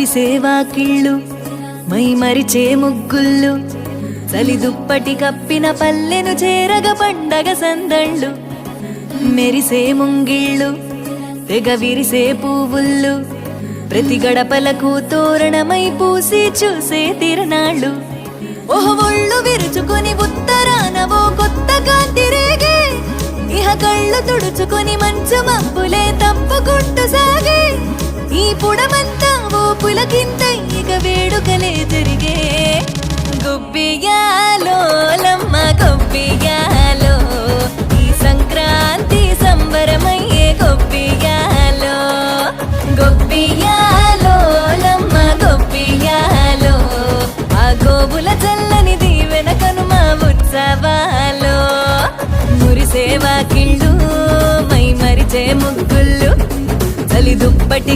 మురిసేవా కిళ్ళు my మరిచే ముగ్గుళ్ళు చలి దుప్పటి కప్పిన పల్లెను చేరగ పండగ సందళ్ళు మెరిసే ముంగిళ్ళు తెగ విరిసే పువ్వుళ్ళు ప్రతి గడపలకు తోరణమై పూసి చూసే తిరణాళ్ళు ఓహో ఒళ్ళు విరుచుకొని ఉత్తరాన ఓ కొత్త కాంతి రేగే ఇహ కళ్ళు తుడుచుకొని మంచు మబ్బులే తప్పుకుంటూ సాగే ఈ పుడమంతా ఓ పులకింతై ఇక వేడుకలే జరిగే గొబ్బియాలో లమ్మ గొబ్బియాలో ఈ సంక్రాంతి సంబరమయ్యే గొబ్బియాలో గొబ్బియాలో లమ్మ గొబ్బియాలో ఆ గోవుల చల్లని దీవెన కనుమ ఉత్సవాలో మురిసేవా కిళ్ళు మై మరిచే ముగ్గుళ్ళు చలి దుప్పటి